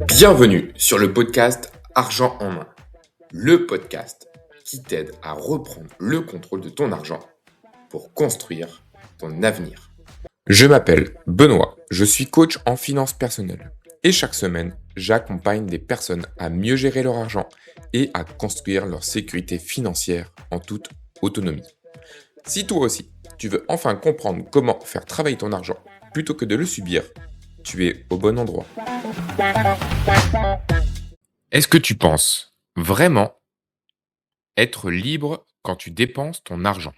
Bienvenue sur le podcast Argent en main, le podcast qui t'aide à reprendre le contrôle de ton argent pour construire ton avenir. Je m'appelle Benoît, je suis coach en finances personnelles et chaque semaine, j'accompagne des personnes à mieux gérer leur argent et à construire leur sécurité financière en toute autonomie. Si toi aussi, tu veux enfin comprendre comment faire travailler ton argent plutôt que de le subir, tu es au bon endroit. Est-ce que tu penses vraiment être libre quand tu dépenses ton argent?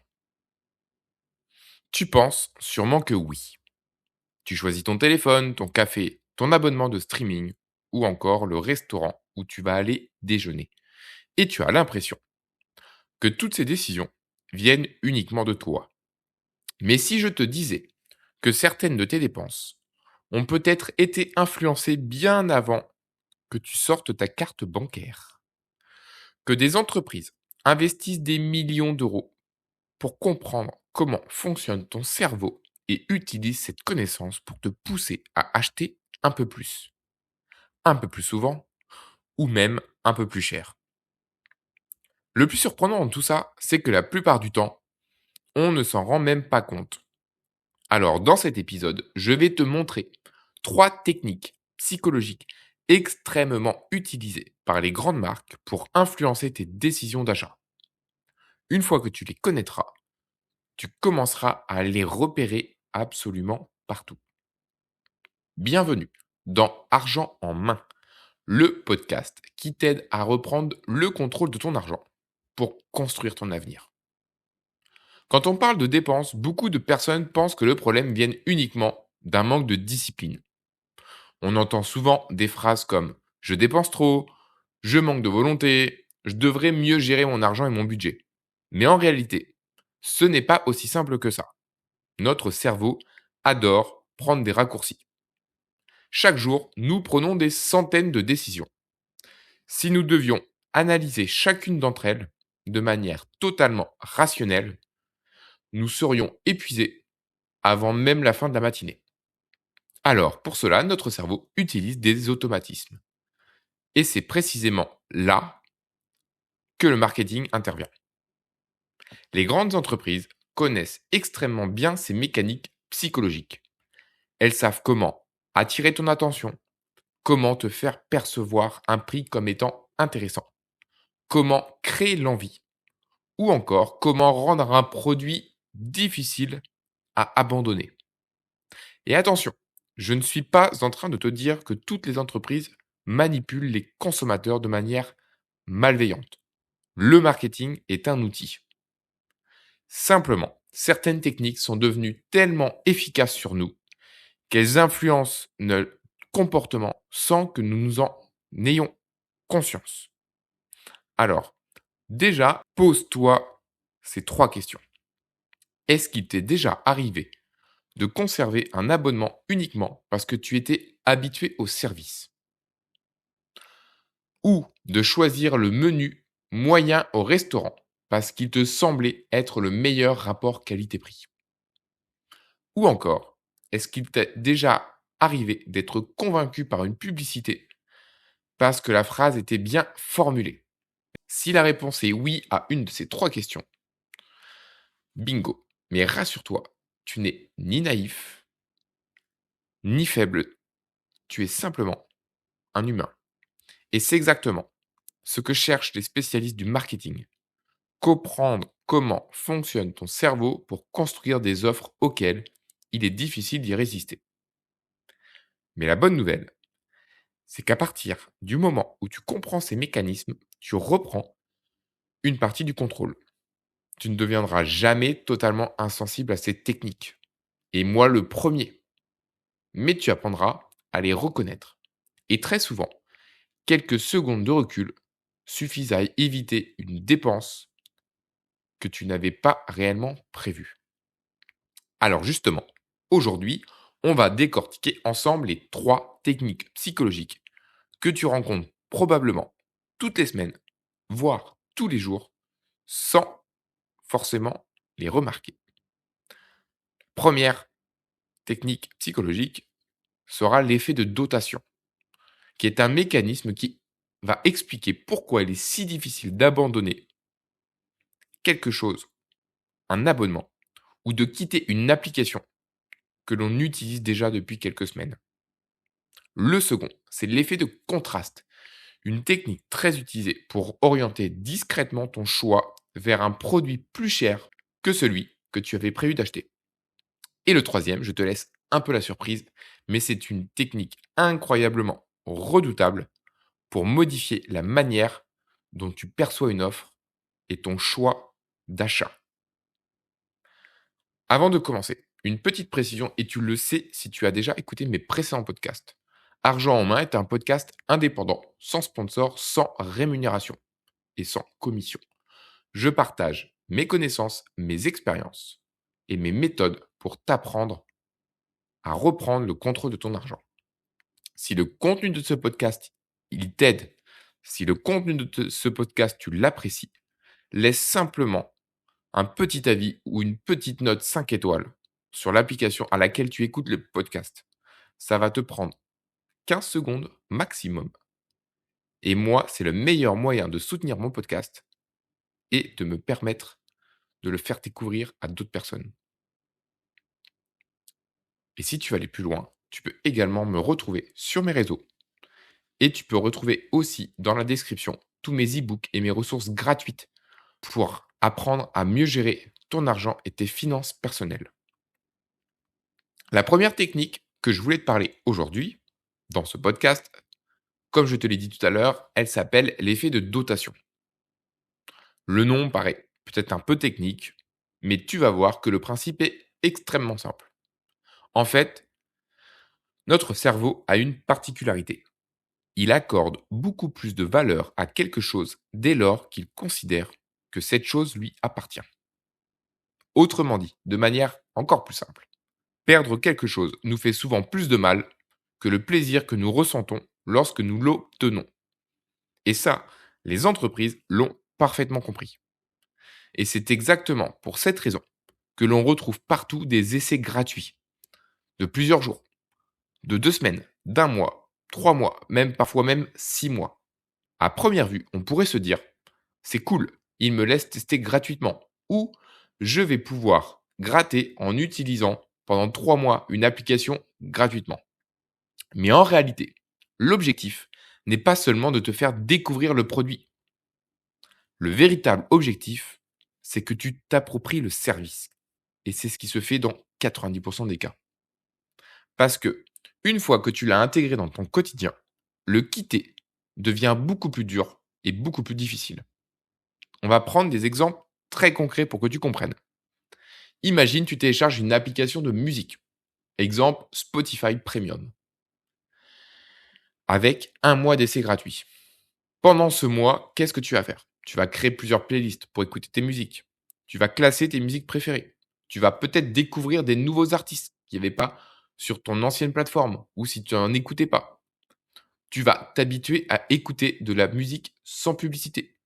Tu penses sûrement que oui. Tu choisis ton téléphone, ton café, ton abonnement de streaming ou encore le restaurant où tu vas aller déjeuner. Et tu as l'impression que toutes ces décisions viennent uniquement de toi. Mais si je te disais que certaines de tes dépenses ont peut-être été influencées bien avant que tu sortes ta carte bancaire, que des entreprises investissent des millions d'euros pour comprendre comment fonctionne ton cerveau et utilisent cette connaissance pour te pousser à acheter un peu plus souvent ou même un peu plus cher. Le plus surprenant dans tout ça, c'est que la plupart du temps, on ne s'en rend même pas compte. Alors, dans cet épisode, je vais te montrer 3 techniques psychologiques extrêmement utilisées par les grandes marques pour influencer tes décisions d'achat. Une fois que tu les connaîtras, tu commenceras à les repérer absolument partout. Bienvenue dans Argent en main, le podcast qui t'aide à reprendre le contrôle de ton argent pour construire ton avenir. Quand on parle de dépenses, beaucoup de personnes pensent que le problème vient uniquement d'un manque de discipline. On entend souvent des phrases comme « je dépense trop »,« je manque de volonté »,« je devrais mieux gérer mon argent et mon budget ». Mais en réalité, ce n'est pas aussi simple que ça. Notre cerveau adore prendre des raccourcis. Chaque jour, nous prenons des centaines de décisions. Si nous devions analyser chacune d'entre elles de manière totalement rationnelle, nous serions épuisés avant même la fin de la matinée. Alors, pour cela, notre cerveau utilise des automatismes. Et c'est précisément là que le marketing intervient. Les grandes entreprises connaissent extrêmement bien ces mécaniques psychologiques. Elles savent comment attirer ton attention, comment te faire percevoir un prix comme étant intéressant, comment créer l'envie, ou encore comment rendre un produit difficile à abandonner. Et attention, je ne suis pas en train de te dire que toutes les entreprises manipulent les consommateurs de manière malveillante. Le marketing est un outil. Simplement, certaines techniques sont devenues tellement efficaces sur nous qu'elles influencent notre comportement sans que nous nous en ayons conscience. Alors, déjà, pose-toi ces 3 questions. Est-ce qu'il t'est déjà arrivé de conserver un abonnement uniquement parce que tu étais habitué au service? Ou de choisir le menu moyen au restaurant parce qu'il te semblait être le meilleur rapport qualité-prix? Ou encore, est-ce qu'il t'est déjà arrivé d'être convaincu par une publicité parce que la phrase était bien formulée? Si la réponse est oui à une de ces 3 questions, bingo. Mais rassure-toi, tu n'es ni naïf, ni faible, tu es simplement un humain. Et c'est exactement ce que cherchent les spécialistes du marketing. Comprendre comment fonctionne ton cerveau pour construire des offres auxquelles il est difficile d'y résister. Mais la bonne nouvelle, c'est qu'à partir du moment où tu comprends ces mécanismes, tu reprends une partie du contrôle. Tu ne deviendras jamais totalement insensible à ces techniques. Et moi le premier. Mais tu apprendras à les reconnaître. Et très souvent, quelques secondes de recul suffisent à éviter une dépense que tu n'avais pas réellement prévue. Alors justement, aujourd'hui, on va décortiquer ensemble les 3 techniques psychologiques que tu rencontres probablement toutes les semaines, voire tous les jours, sans forcément les remarquer. Première technique psychologique sera l'effet de dotation, qui est un mécanisme qui va expliquer pourquoi il est si difficile d'abandonner quelque chose, un abonnement, ou de quitter une application que l'on utilise déjà depuis quelques semaines. Le second, c'est l'effet de contraste, une technique très utilisée pour orienter discrètement ton choix vers un produit plus cher que celui que tu avais prévu d'acheter. Et le troisième, je te laisse un peu la surprise, mais c'est une technique incroyablement redoutable pour modifier la manière dont tu perçois une offre et ton choix d'achat. Avant de commencer, une petite précision, et tu le sais si tu as déjà écouté mes précédents podcasts. Argent en main est un podcast indépendant, sans sponsor, sans rémunération et sans commission. Je partage mes connaissances, mes expériences et mes méthodes pour t'apprendre à reprendre le contrôle de ton argent. Si le contenu de ce podcast, il t'aide, si le contenu de ce podcast, tu l'apprécies, laisse simplement un petit avis ou une petite note 5 étoiles sur l'application à laquelle tu écoutes le podcast. Ça va te prendre 15 secondes maximum. Et moi, c'est le meilleur moyen de soutenir mon podcast et de me permettre de le faire découvrir à d'autres personnes. Et si tu veux aller plus loin, tu peux également me retrouver sur mes réseaux. Et tu peux retrouver aussi dans la description tous mes e-books et mes ressources gratuites pour apprendre à mieux gérer ton argent et tes finances personnelles. La première technique que je voulais te parler aujourd'hui, dans ce podcast, comme je te l'ai dit tout à l'heure, elle s'appelle l'effet de dotation. Le nom paraît peut-être un peu technique, mais tu vas voir que le principe est extrêmement simple. En fait, notre cerveau a une particularité. Il accorde beaucoup plus de valeur à quelque chose dès lors qu'il considère que cette chose lui appartient. Autrement dit, de manière encore plus simple, perdre quelque chose nous fait souvent plus de mal que le plaisir que nous ressentons lorsque nous l'obtenons. Et ça, les entreprises l'ont parfaitement compris. Et c'est exactement pour cette raison que l'on retrouve partout des essais gratuits de plusieurs jours, de 2 semaines, d'un mois, 3 mois, même parfois même 6 mois. À première vue, on pourrait se dire, c'est cool, il me laisse tester gratuitement, ou je vais pouvoir gratter en utilisant pendant 3 mois une application gratuitement. Mais en réalité, l'objectif n'est pas seulement de te faire découvrir le produit. Le véritable objectif, c'est que tu t'appropries le service. Et c'est ce qui se fait dans 90% des cas. Parce que, une fois que tu l'as intégré dans ton quotidien, le quitter devient beaucoup plus dur et beaucoup plus difficile. On va prendre des exemples très concrets pour que tu comprennes. Imagine, tu télécharges une application de musique. Exemple Spotify Premium. Avec un mois d'essai gratuit. Pendant ce mois, qu'est-ce que tu vas faire? Tu vas créer plusieurs playlists pour écouter tes musiques. Tu vas classer tes musiques préférées. Tu vas peut-être découvrir des nouveaux artistes qu'il n'y avait pas sur ton ancienne plateforme ou si tu n'en écoutais pas. Tu vas t'habituer à écouter de la musique sans publicité.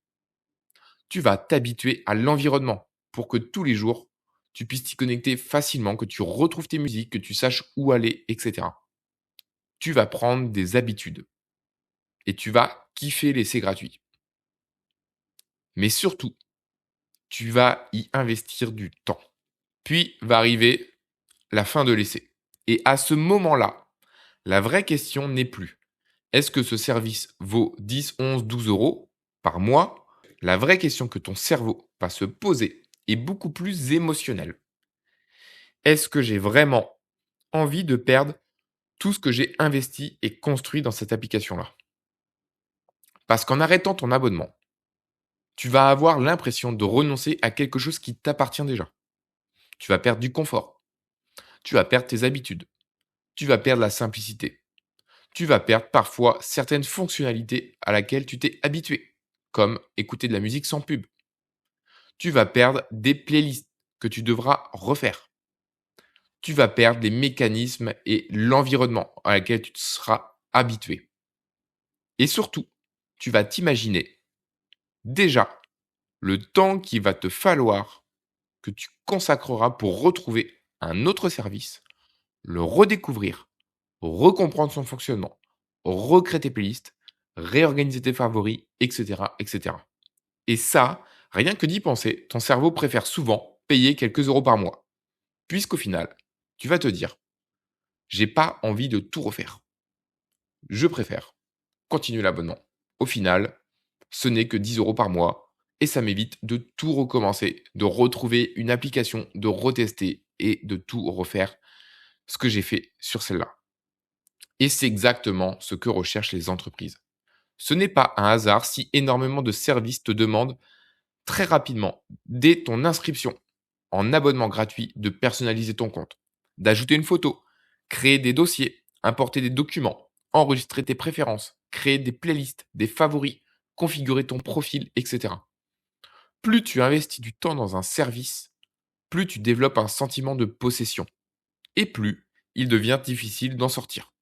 Tu vas t'habituer à l'environnement pour que tous les jours, tu puisses t'y connecter facilement, que tu retrouves tes musiques, que tu saches où aller, etc. Tu vas prendre des habitudes et tu vas kiffer l'essai gratuit. Mais surtout, tu vas y investir du temps. Puis va arriver la fin de l'essai. Et à ce moment-là, la vraie question n'est plus est-ce que ce service vaut 10, 11, 12 euros par mois? La vraie question que ton cerveau va se poser est beaucoup plus émotionnelle. Est-ce que j'ai vraiment envie de perdre tout ce que j'ai investi et construit dans cette application-là? Parce qu'en arrêtant ton abonnement, tu vas avoir l'impression de renoncer à quelque chose qui t'appartient déjà. Tu vas perdre du confort. Tu vas perdre tes habitudes. Tu vas perdre la simplicité. Tu vas perdre parfois certaines fonctionnalités à laquelle tu t'es habitué, comme écouter de la musique sans pub. Tu vas perdre des playlists que tu devras refaire. Tu vas perdre les mécanismes et l'environnement à laquelle tu te seras habitué. Et surtout, tu vas t'imaginer déjà le temps qu'il va te falloir que tu consacreras pour retrouver un autre service, le redécouvrir, recomprendre son fonctionnement, recréer tes playlists, réorganiser tes favoris, etc., etc. Et ça, rien que d'y penser, ton cerveau préfère souvent payer quelques euros par mois. Puisqu'au final, tu vas te dire, j'ai pas envie de tout refaire. Je préfère continuer l'abonnement. Au final, ce n'est que 10 euros par mois et ça m'évite de tout recommencer, de retrouver une application, de retester et de tout refaire ce que j'ai fait sur celle-là. Et c'est exactement ce que recherchent les entreprises. Ce n'est pas un hasard si énormément de services te demandent très rapidement, dès ton inscription en abonnement gratuit, de personnaliser ton compte, d'ajouter une photo, créer des dossiers, importer des documents, enregistrer tes préférences, créer des playlists, des favoris, configurer ton profil, etc. Plus tu investis du temps dans un service, plus tu développes un sentiment de possession et plus il devient difficile d'en sortir.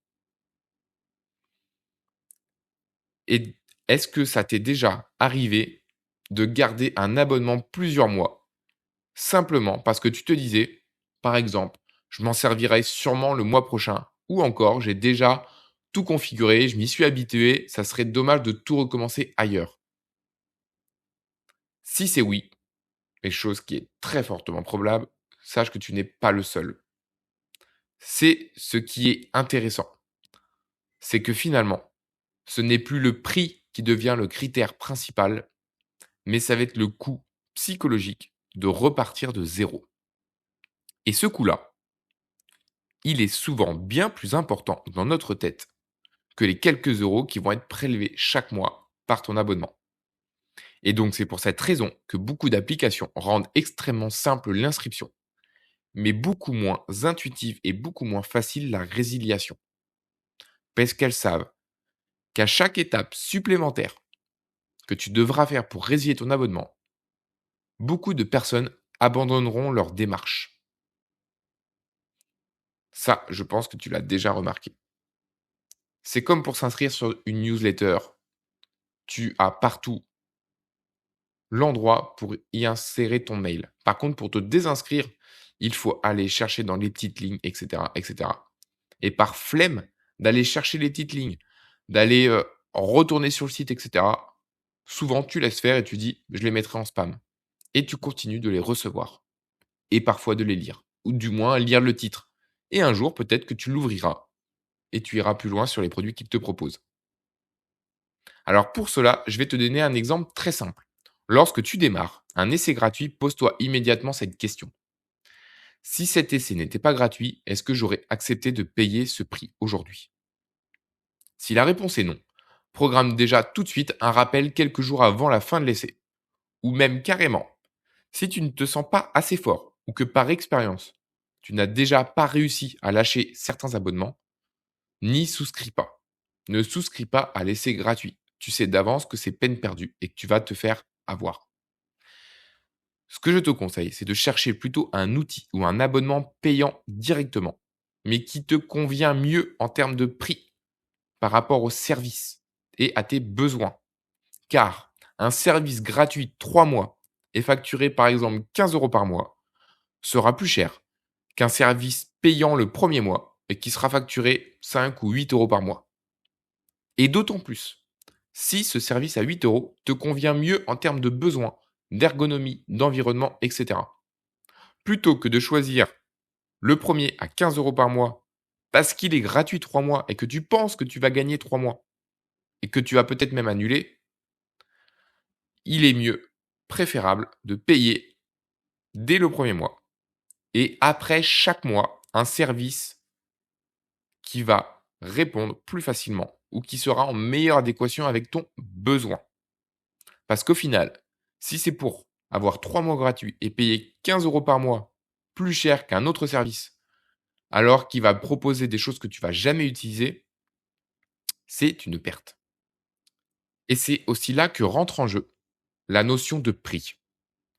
Et est-ce que ça t'est déjà arrivé de garder un abonnement plusieurs mois simplement parce que tu te disais, par exemple, je m'en servirai sûrement le mois prochain, ou encore j'ai déjà tout configuré, je m'y suis habitué, ça serait dommage de tout recommencer ailleurs. Si c'est oui, et chose qui est très fortement probable, sache que tu n'es pas le seul. C'est ce qui est intéressant, c'est que finalement, ce n'est plus le prix qui devient le critère principal, mais ça va être le coût psychologique de repartir de zéro. Et ce coût-là, il est souvent bien plus important dans notre tête que les quelques euros qui vont être prélevés chaque mois par ton abonnement. Et donc c'est pour cette raison que beaucoup d'applications rendent extrêmement simple l'inscription, mais beaucoup moins intuitive et beaucoup moins facile la résiliation. Parce qu'elles savent qu'à chaque étape supplémentaire que tu devras faire pour résilier ton abonnement, beaucoup de personnes abandonneront leur démarche. Ça, je pense que tu l'as déjà remarqué. C'est comme pour s'inscrire sur une newsletter. Tu as partout l'endroit pour y insérer ton mail. Par contre, pour te désinscrire, il faut aller chercher dans les petites lignes, etc., etc. Et par flemme d'aller chercher les petites lignes, d'aller retourner sur le site, etc., souvent tu laisses faire et tu dis, je les mettrai en spam. Et tu continues de les recevoir. Et parfois de les lire. Ou du moins lire le titre. Et un jour, peut-être que tu l'ouvriras et tu iras plus loin sur les produits qu'il te propose. Alors pour cela, je vais te donner un exemple très simple. Lorsque tu démarres un essai gratuit, pose-toi immédiatement cette question. Si cet essai n'était pas gratuit, est-ce que j'aurais accepté de payer ce prix aujourd'hui? Si la réponse est non, programme déjà tout de suite un rappel quelques jours avant la fin de l'essai. Ou même carrément, si tu ne te sens pas assez fort ou que par expérience, tu n'as déjà pas réussi à lâcher certains abonnements, n'y souscris pas. Ne souscris pas à l'essai gratuit. Tu sais d'avance que c'est peine perdue et que tu vas te faire avoir. Ce que je te conseille, c'est de chercher plutôt un outil ou un abonnement payant directement, mais qui te convient mieux en termes de prix par rapport au service et à tes besoins. Car un service gratuit de 3 mois et facturé par exemple 15 euros par mois sera plus cher qu'un service payant le premier mois et qui sera facturé 5 ou 8 euros par mois. Et d'autant plus, si ce service à 8 euros te convient mieux en termes de besoins, d'ergonomie, d'environnement, etc. Plutôt que de choisir le premier à 15 euros par mois parce qu'il est gratuit 3 mois et que tu penses que tu vas gagner 3 mois et que tu vas peut-être même annuler, il est mieux, préférable de payer dès le premier mois et après chaque mois un service qui va répondre plus facilement ou qui sera en meilleure adéquation avec ton besoin. Parce qu'au final, si c'est pour avoir 3 mois gratuits et payer 15 euros par mois plus cher qu'un autre service, alors qu'il va proposer des choses que tu vas jamais utiliser, c'est une perte. Et c'est aussi là que rentre en jeu la notion de prix.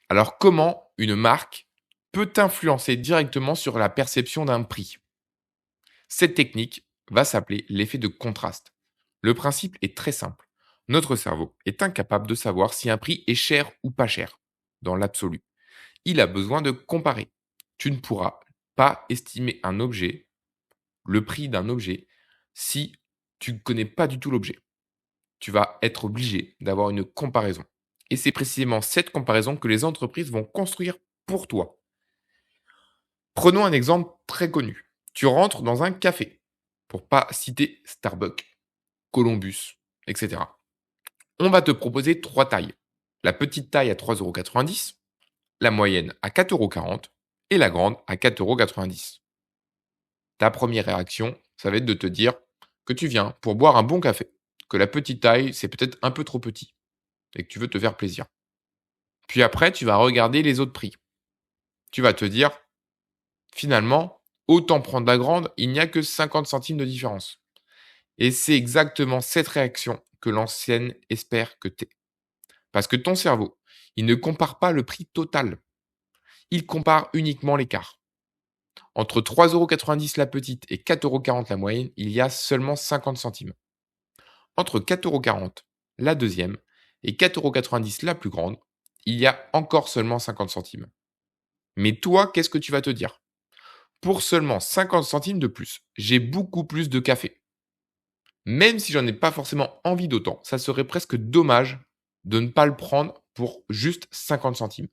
Alors comment une marque peut influencer directement sur la perception d'un prix? Cette technique va s'appeler l'effet de contraste. Le principe est très simple. Notre cerveau est incapable de savoir si un prix est cher ou pas cher, dans l'absolu. Il a besoin de comparer. Tu ne pourras pas estimer un objet le prix d'un objet si tu ne connais pas du tout l'objet. Tu vas être obligé d'avoir une comparaison. Et c'est précisément cette comparaison que les entreprises vont construire pour toi. Prenons un exemple très connu. Tu rentres dans un café, pour pas citer Starbucks, Columbus, etc. On va te proposer trois tailles. La petite taille à 3,90 €, la moyenne à 4,40 € et la grande à 4,90 €. Ta première réaction, ça va être de te dire que tu viens pour boire un bon café, que la petite taille, c'est peut-être un peu trop petit et que tu veux te faire plaisir. Puis après, tu vas regarder les autres prix. Tu vas te dire, finalement, autant prendre la grande, il n'y a que 50 centimes de différence. Et c'est exactement cette réaction que l'ancienne espère que tu aies. Parce que ton cerveau, il ne compare pas le prix total. Il compare uniquement l'écart. Entre 3,90 € la petite et 4,40 € la moyenne, il y a seulement 50 centimes. Entre 4,40 € la deuxième et 4,90 € la plus grande, il y a encore seulement 50 centimes. Mais toi, qu'est-ce que tu vas te dire? Pour seulement 50 centimes de plus, j'ai beaucoup plus de café. Même si j'en ai pas forcément envie d'autant, ça serait presque dommage de ne pas le prendre pour juste 50 centimes.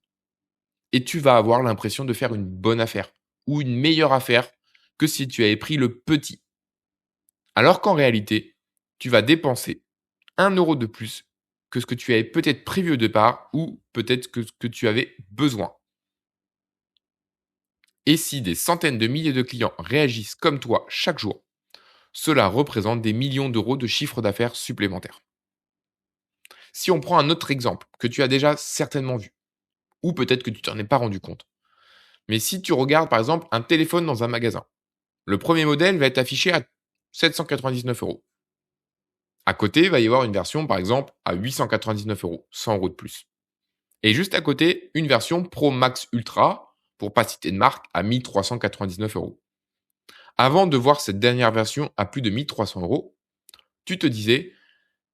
Et tu vas avoir l'impression de faire une bonne affaire ou une meilleure affaire que si tu avais pris le petit. Alors qu'en réalité, tu vas dépenser 1 € de plus que ce que tu avais peut-être prévu au départ ou peut-être que ce que tu avais besoin. Et si des centaines de milliers de clients réagissent comme toi chaque jour, cela représente des millions d'euros de chiffre d'affaires supplémentaires. Si on prend un autre exemple que tu as déjà certainement vu, ou peut-être que tu t'en es pas rendu compte. Mais si tu regardes par exemple un téléphone dans un magasin, le premier modèle va être affiché à 799 €. À côté, il va y avoir une version par exemple à 899 €, 100 € de plus. Et juste à côté, une version Pro Max Ultra, pour pas citer de marque, à 1399 €. Avant de voir cette dernière version à plus de 1300 €, tu te disais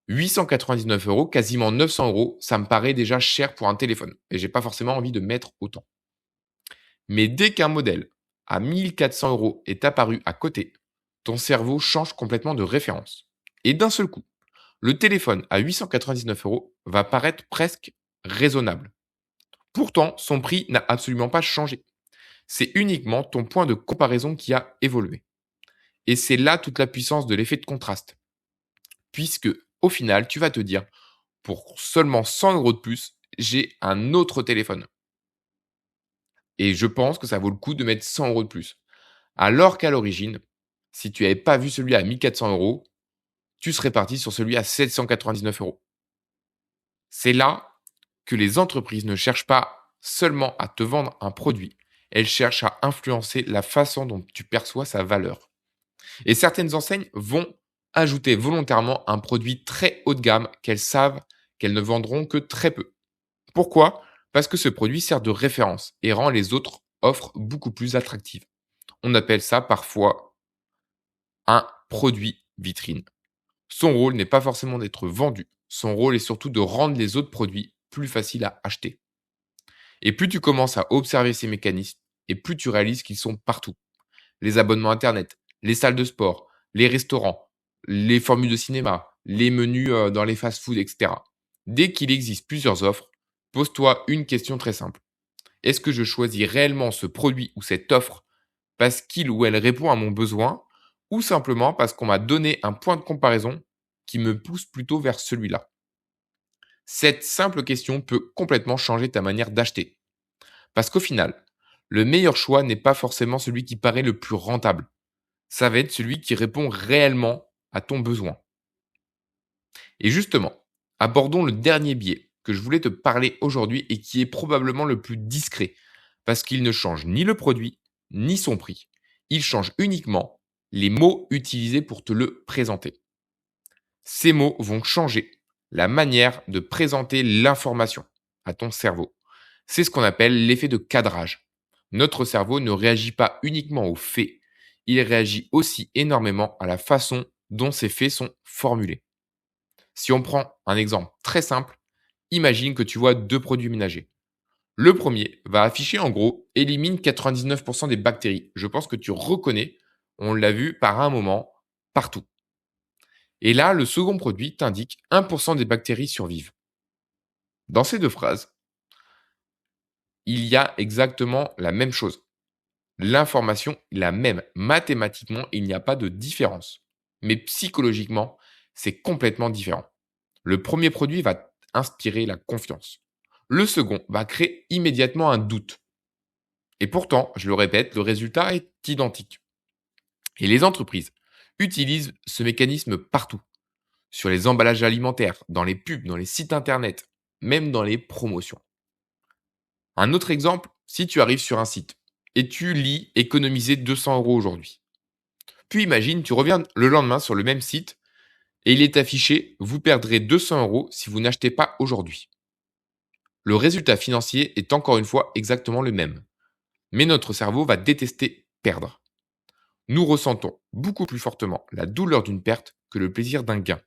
899 €, quasiment 900 €, ça me paraît déjà cher pour un téléphone et j'ai pas forcément envie de mettre autant. Mais dès qu'un modèle à 1400 € est apparu à côté, ton cerveau change complètement de référence. Et d'un seul coup, le téléphone à 899 € va paraître presque raisonnable. Pourtant, son prix n'a absolument pas changé. C'est uniquement ton point de comparaison qui a évolué. Et c'est là toute la puissance de l'effet de contraste. Puisque, au final, tu vas te dire, pour seulement 100 € de plus, j'ai un autre téléphone. Et je pense que ça vaut le coup de mettre 100 € de plus. Alors qu'à l'origine, si tu n'avais pas vu celui à 1400 €, tu serais parti sur celui à 799 €. C'est là que les entreprises ne cherchent pas seulement à te vendre un produit, elles cherchent à influencer la façon dont tu perçois sa valeur. Et certaines enseignes vont ajouter volontairement un produit très haut de gamme qu'elles savent qu'elles ne vendront que très peu. Pourquoi? Parce que ce produit sert de référence et rend les autres offres beaucoup plus attractives. On appelle ça parfois un produit vitrine. Son rôle n'est pas forcément d'être vendu, son rôle est surtout de rendre les autres produits plus faciles à acheter. Et plus tu commences à observer ces mécanismes, et plus tu réalises qu'ils sont partout. Les abonnements Internet, les salles de sport, les restaurants, les formules de cinéma, les menus dans les fast-foods, etc. Dès qu'il existe plusieurs offres, pose-toi une question très simple. Est-ce que je choisis réellement ce produit ou cette offre parce qu'il ou elle répond à mon besoin ou simplement parce qu'on m'a donné un point de comparaison qui me pousse plutôt vers celui-là? Cette simple question peut complètement changer ta manière d'acheter. Parce qu'au final, le meilleur choix n'est pas forcément celui qui paraît le plus rentable. Ça va être celui qui répond réellement à ton besoin. Et justement, abordons le dernier biais que je voulais te parler aujourd'hui et qui est probablement le plus discret, parce qu'il ne change ni le produit, ni son prix. Il change uniquement les mots utilisés pour te le présenter. Ces mots vont changer la manière de présenter l'information à ton cerveau. C'est ce qu'on appelle l'effet de cadrage. Notre cerveau ne réagit pas uniquement aux faits, il réagit aussi énormément à la façon dont ces faits sont formulés. Si on prend un exemple très simple, imagine que tu vois deux produits ménagers. Le premier va afficher en gros élimine 99% des bactéries. Je pense que tu reconnais On l'a vu par un moment, partout. Et là, le second produit t'indique 1% des bactéries survivent. Dans ces deux phrases, il y a exactement la même chose. L'information est la même. Mathématiquement, il n'y a pas de différence. Mais psychologiquement, c'est complètement différent. Le premier produit va inspirer la confiance. Le second va créer immédiatement un doute. Et pourtant, je le répète, le résultat est identique. Et les entreprises utilisent ce mécanisme partout. Sur les emballages alimentaires, dans les pubs, dans les sites internet, même dans les promotions. Un autre exemple, si tu arrives sur un site et tu lis économiser 200 € aujourd'hui. Puis imagine, tu reviens le lendemain sur le même site et il est affiché vous perdrez 200 € si vous n'achetez pas aujourd'hui. Le résultat financier est encore une fois exactement le même. Mais notre cerveau va détester perdre. Nous ressentons beaucoup plus fortement la douleur d'une perte que le plaisir d'un gain.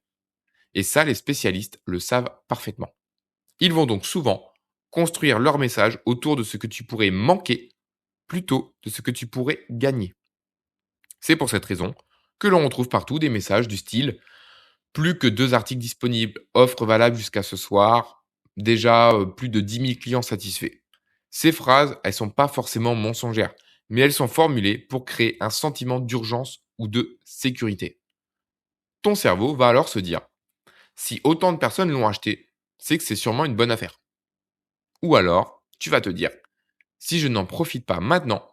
Et ça, les spécialistes le savent parfaitement. Ils vont donc souvent construire leur message autour de ce que tu pourrais manquer plutôt de ce que tu pourrais gagner. C'est pour cette raison que l'on retrouve partout des messages du style plus que 2 articles disponibles, offre valable jusqu'à ce soir, déjà plus de 10 000 clients satisfaits. Ces phrases, elles sont pas forcément mensongères, mais elles sont formulées pour créer un sentiment d'urgence ou de sécurité. Ton cerveau va alors se dire, si autant de personnes l'ont acheté, c'est que c'est sûrement une bonne affaire. Ou alors, tu vas te dire, si je n'en profite pas maintenant,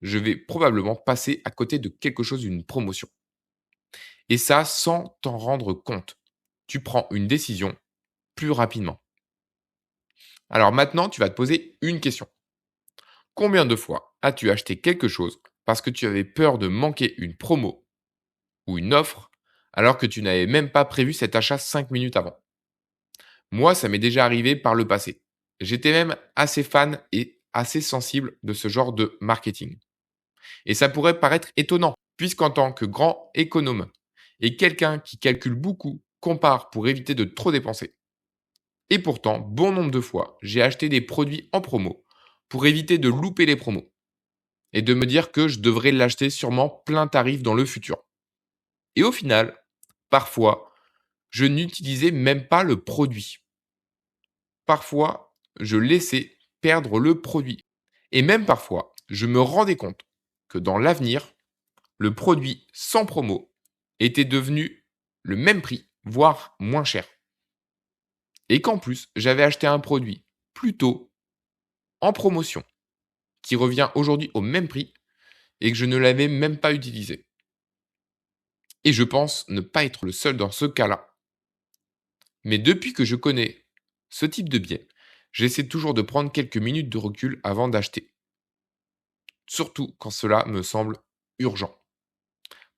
je vais probablement passer à côté de quelque chose d'une promotion. Et ça, sans t'en rendre compte. Tu prends une décision plus rapidement. Alors maintenant, tu vas te poser une question. Combien de fois as-tu acheté quelque chose parce que tu avais peur de manquer une promo ou une offre alors que tu n'avais même pas prévu cet achat 5 minutes avant? Moi, ça m'est déjà arrivé par le passé. J'étais même assez fan et assez sensible de ce genre de marketing. Et ça pourrait paraître étonnant, puisqu'en tant que grand économe et quelqu'un qui calcule beaucoup, compare pour éviter de trop dépenser. Et pourtant, bon nombre de fois, j'ai acheté des produits en promo pour éviter de louper les promos et de me dire que je devrais l'acheter sûrement plein tarif dans le futur. Et au final, parfois, je n'utilisais même pas le produit. Parfois, je laissais perdre le produit. Et même parfois, je me rendais compte que dans l'avenir, le produit sans promo était devenu le même prix, voire moins cher. Et qu'en plus, j'avais acheté un produit plutôt en promotion qui revient aujourd'hui au même prix et que je ne l'avais même pas utilisé. Et je pense ne pas être le seul dans ce cas-là. Mais depuis que je connais ce type de biais, j'essaie toujours de prendre quelques minutes de recul avant d'acheter. Surtout quand cela me semble urgent.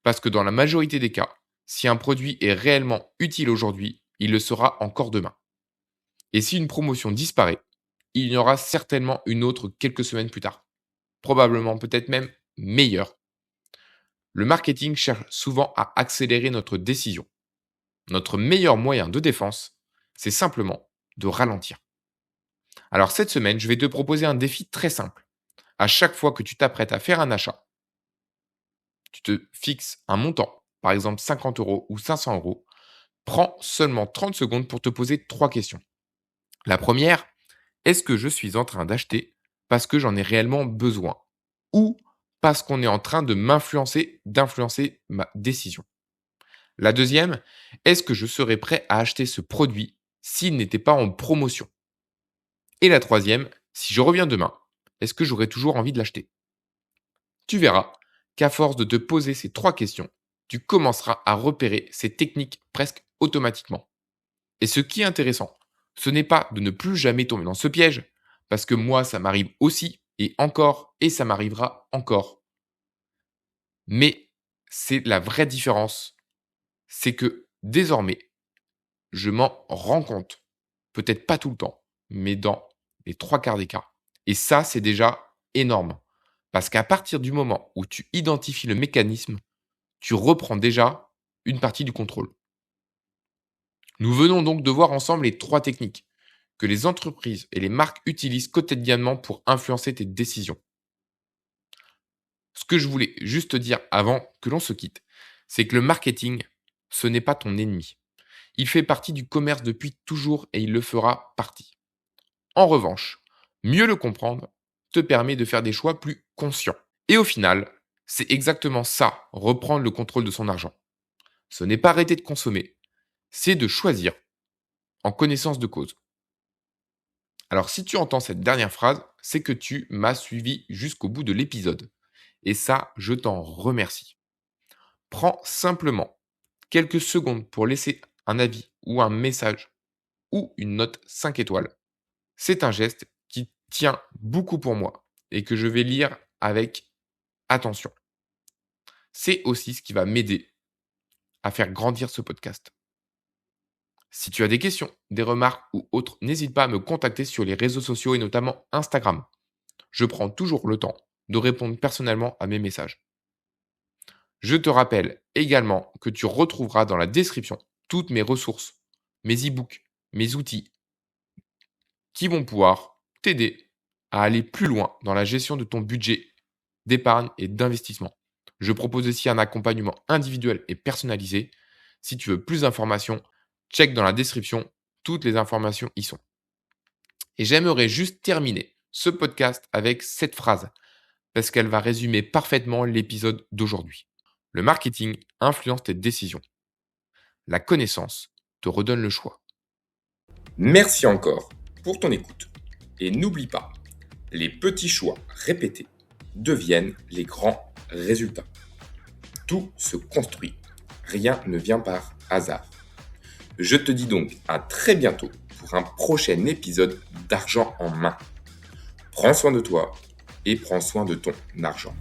Parce que dans la majorité des cas, si un produit est réellement utile aujourd'hui, il le sera encore demain. Et si une promotion disparaît, il y en aura certainement une autre quelques semaines plus tard. Probablement peut-être même meilleure. Le marketing cherche souvent à accélérer notre décision. Notre meilleur moyen de défense, c'est simplement de ralentir. Alors cette semaine, je vais te proposer un défi très simple. À chaque fois que tu t'apprêtes à faire un achat, tu te fixes un montant, par exemple 50 € ou 500 €, prends seulement 30 secondes pour te poser 3 questions. La première, est-ce que je suis en train d'acheter parce que j'en ai réellement besoin ou parce qu'on est en train de d'influencer ma décision? La deuxième, est-ce que je serais prêt à acheter ce produit s'il n'était pas en promotion? Et la troisième, si je reviens demain, est-ce que j'aurais toujours envie de l'acheter? Tu verras qu'à force de te poser ces 3 questions, tu commenceras à repérer ces techniques presque automatiquement. Et ce qui est intéressant, ce n'est pas de ne plus jamais tomber dans ce piège, parce que moi, ça m'arrive aussi, et ça m'arrivera encore. Mais c'est la vraie différence, c'est que désormais, je m'en rends compte. Peut-être pas tout le temps, mais dans les 3 quarts des cas. Et ça, c'est déjà énorme. Parce qu'à partir du moment où tu identifies le mécanisme, tu reprends déjà une partie du contrôle. Nous venons donc de voir ensemble les 3 techniques que les entreprises et les marques utilisent quotidiennement pour influencer tes décisions. Ce que je voulais juste te dire avant que l'on se quitte, c'est que le marketing, ce n'est pas ton ennemi. Il fait partie du commerce depuis toujours et il le fera partie. En revanche, mieux le comprendre te permet de faire des choix plus conscients. Et au final, c'est exactement ça, reprendre le contrôle de son argent. Ce n'est pas arrêter de consommer, c'est de choisir en connaissance de cause. Alors si tu entends cette dernière phrase, c'est que tu m'as suivi jusqu'au bout de l'épisode. Et ça, je t'en remercie. Prends simplement quelques secondes pour laisser un avis ou un message ou une note 5 étoiles. C'est un geste qui tient beaucoup pour moi et que je vais lire avec attention. C'est aussi ce qui va m'aider à faire grandir ce podcast. Si tu as des questions, des remarques ou autres, n'hésite pas à me contacter sur les réseaux sociaux et notamment Instagram. Je prends toujours le temps de répondre personnellement à mes messages. Je te rappelle également que tu retrouveras dans la description toutes mes ressources, mes e-books, mes outils qui vont pouvoir t'aider à aller plus loin dans la gestion de ton budget d'épargne et d'investissement. Je propose aussi un accompagnement individuel et personnalisé. Si tu veux plus d'informations, check dans la description, toutes les informations y sont. Et j'aimerais juste terminer ce podcast avec cette phrase, parce qu'elle va résumer parfaitement l'épisode d'aujourd'hui. Le marketing influence tes décisions. La connaissance te redonne le choix. Merci encore pour ton écoute. Et n'oublie pas, les petits choix répétés deviennent les grands résultats. Tout se construit. Rien ne vient par hasard. Je te dis donc à très bientôt pour un prochain épisode d'Argent en main. Prends soin de toi et prends soin de ton argent.